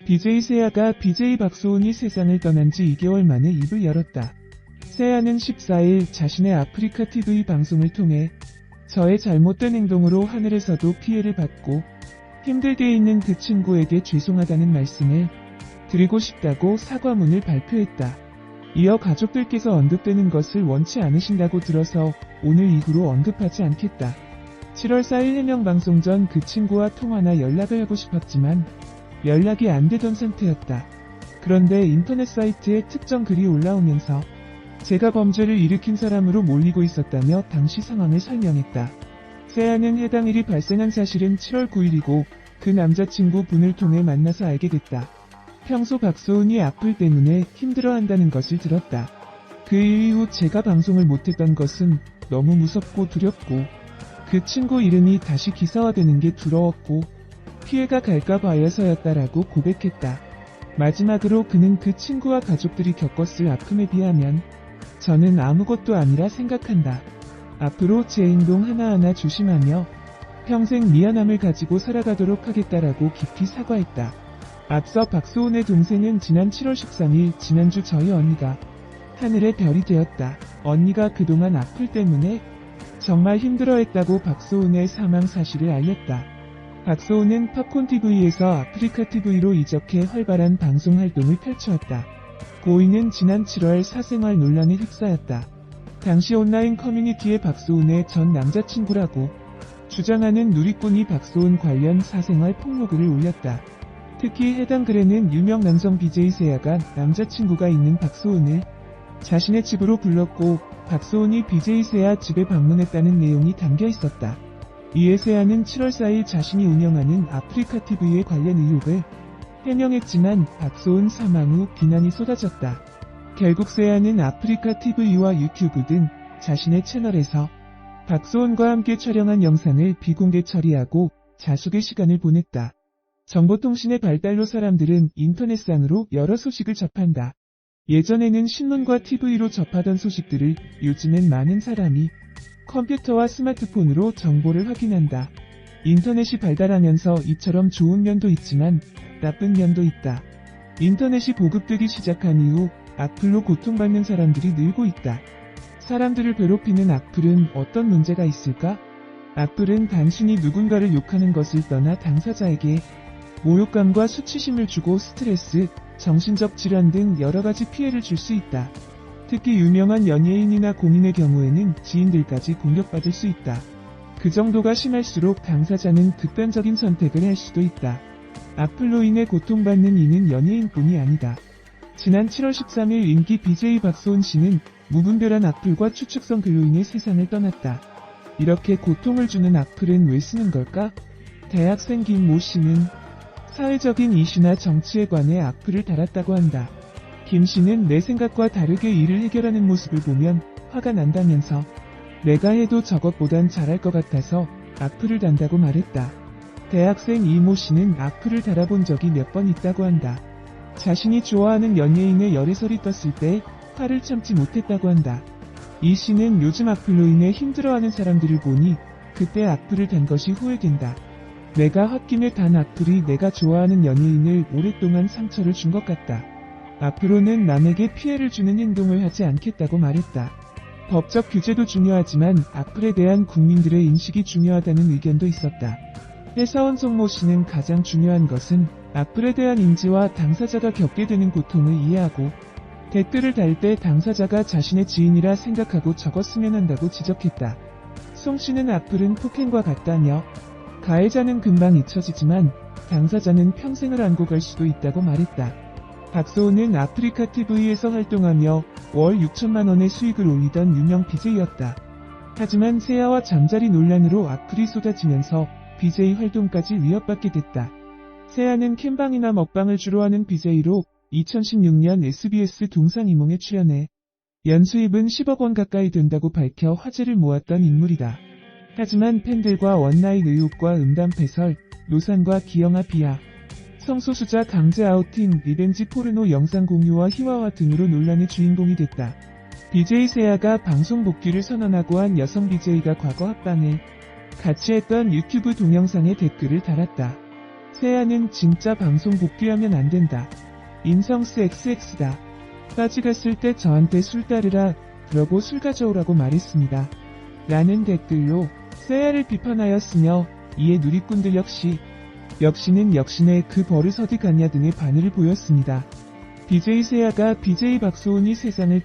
BJ 세아가 BJ 박소은이 세상을 떠난 지 2개월 만에 입을 열었다. 세아는 14일 자신의 아프리카 TV 방송을 통해 저의 잘못된 행동으로 하늘에서도 피해를 받고 힘들게 있는 그 친구에게 죄송하다는 말씀을 드리고 싶다고 사과문을 발표했다. 이어 가족들께서 언급되는 것을 원치 않으신다고 들어서 오늘 이후로 언급하지 않겠다. 7월 4일 해명방송 전 그 친구와 통화나 연락을 하고 싶었지만 연락이 안 되던 상태였다. 그런데 인터넷 사이트에 특정 글이 올라오면서 제가 범죄를 일으킨 사람으로 몰리고 있었다며 당시 상황을 설명했다. 세아는 해당 일이 발생한 사실은 7월 9일이고 그 남자친구 분을 통해 만나서 알게 됐다. 평소 박소은이 악플 때문에 힘들어한다는 것을 들었다. 그 일 이후 제가 방송을 못했던 것은 너무 무섭고 두렵고 그 친구 이름이 다시 기사화되는 게 두려웠고 피해가 갈까 봐서였다라고 고백했다. 마지막으로 그는 그 친구와 가족들이 겪었을 아픔에 비하면 저는 아무것도 아니라 생각한다. 앞으로 제 행동 하나하나 조심하며 평생 미안함을 가지고 살아가도록 하겠다라고 깊이 사과했다. 앞서 박소은의 동생은 지난 7월 13일 지난주 저희 언니가 하늘의 별이 되었다. 언니가 그동안 악플 때문에 정말 힘들어했다고 박소은의 사망 사실을 알렸다. 박소은은 팝콘TV에서 아프리카TV로 이적해 활발한 방송 활동을 펼쳐왔다. 고인은 지난 7월 사생활 논란에 휩싸였다. 당시 온라인 커뮤니티에 박소은의 전 남자친구라고 주장하는 누리꾼이 박소은 관련 사생활 폭로글을 올렸다. 특히 해당 글에는 유명 남성 BJ 세아가 남자친구가 있는 박소은을 자신의 집으로 불렀고 박소은이 BJ 세아 집에 방문했다는 내용이 담겨 있었다. 이에 세아는 7월 4일 자신이 운영하는 아프리카TV에 관련 의혹을 해명했지만 박소은 사망 후 비난이 쏟아졌다. 결국 세아는 아프리카TV와 유튜브 등 자신의 채널에서 박소은과 함께 촬영한 영상을 비공개 처리하고 자숙의 시간을 보냈다. 정보통신의 발달로 사람들은 인터넷상으로 여러 소식을 접한다. 예전에는 신문과 TV로 접하던 소식들을 요즘엔 많은 사람이 컴퓨터와 스마트폰으로 정보를 확인한다. 인터넷이 발달하면서 이처럼 좋은 면도 있지만 나쁜 면도 있다. 인터넷이 보급되기 시작한 이후 악플로 고통받는 사람들이 늘고 있다. 사람들을 괴롭히는 악플은 어떤 문제가 있을까? 악플은 단순히 누군가를 욕하는 것을 떠나 당사자에게 모욕감과 수치심을 주고 스트레스, 정신적 질환 등 여러가지 피해를 줄 수 있다. 특히 유명한 연예인이나 공인의 경우에는 지인들까지 공격받을 수 있다. 그 정도가 심할수록 당사자는 극단적인 선택을 할 수도 있다. 악플로 인해 고통받는 이는 연예인뿐이 아니다. 지난 7월 13일 인기 BJ 박소은 씨는 무분별한 악플과 추측성 글로 인해 세상을 떠났다. 이렇게 고통을 주는 악플은 왜 쓰는 걸까? 대학생 김모 씨는 사회적인 이슈나 정치에 관해 악플을 달았다고 한다. 김 씨는 내 생각과 다르게 일을 해결하는 모습을 보면 화가 난다면서 내가 해도 저것보단 잘할 것 같아서 악플을 단다고 말했다. 대학생 이모 씨는 악플을 달아본 적이 몇 번 있다고 한다. 자신이 좋아하는 연예인의 열애설이 떴을 때 화를 참지 못했다고 한다. 이 씨는 요즘 악플로 인해 힘들어하는 사람들을 보니 그때 악플을 단 것이 후회된다. 내가 홧김에 단 악플이 내가 좋아하는 연예인을 오랫동안 상처를 준 것 같다. 앞으로는 남에게 피해를 주는 행동을 하지 않겠다고 말했다. 법적 규제도 중요하지만 악플에 대한 국민들의 인식이 중요하다는 의견도 있었다. 회사원 송모 씨는 가장 중요한 것은 악플에 대한 인지와 당사자가 겪게 되는 고통을 이해하고 댓글을 달 때 당사자가 자신의 지인이라 생각하고 적었으면 한다고 지적했다. 송 씨는 악플은 폭행과 같다며 가해자는 금방 잊혀지지만 당사자는 평생을 안고 갈 수도 있다고 말했다. 박소은은 아프리카TV에서 활동하며 월 6천만 원의 수익을 올리던 유명 BJ였다. 하지만 세아와 잠자리 논란으로 악플이 쏟아지면서 BJ 활동까지 위협받게 됐다. 세아는 캠방이나 먹방을 주로 하는 BJ로 2016년 SBS 동상이몽에 출연해 연수입은 10억 원 가까이 된다고 밝혀 화제를 모았던 인물이다. 하지만 팬들과 원나잇 의혹과 음담패설, 노산과 기영아 비하, 성소수자 강제 아우팅, 리벤지 포르노 영상 공유와 희화화 등으로 논란의 주인공이 됐다. BJ 세아가 방송 복귀를 선언하고 한 여성 BJ가 과거 합방을 같이 했던 유튜브 동영상에 댓글을 달았다. 세아는 진짜 방송 복귀하면 안 된다. 인성스 XX다. 까지 갔을 때 저한테 술 따르라, 그러고 술 가져오라고 말했습니다. 라는 댓글로 세아를 비판하였으며 이에 누리꾼들 역시는 역시네 그 버릇 어디 갔냐 등의 반응을 보였습니다. BJ 세아가 BJ 박소은이 세상을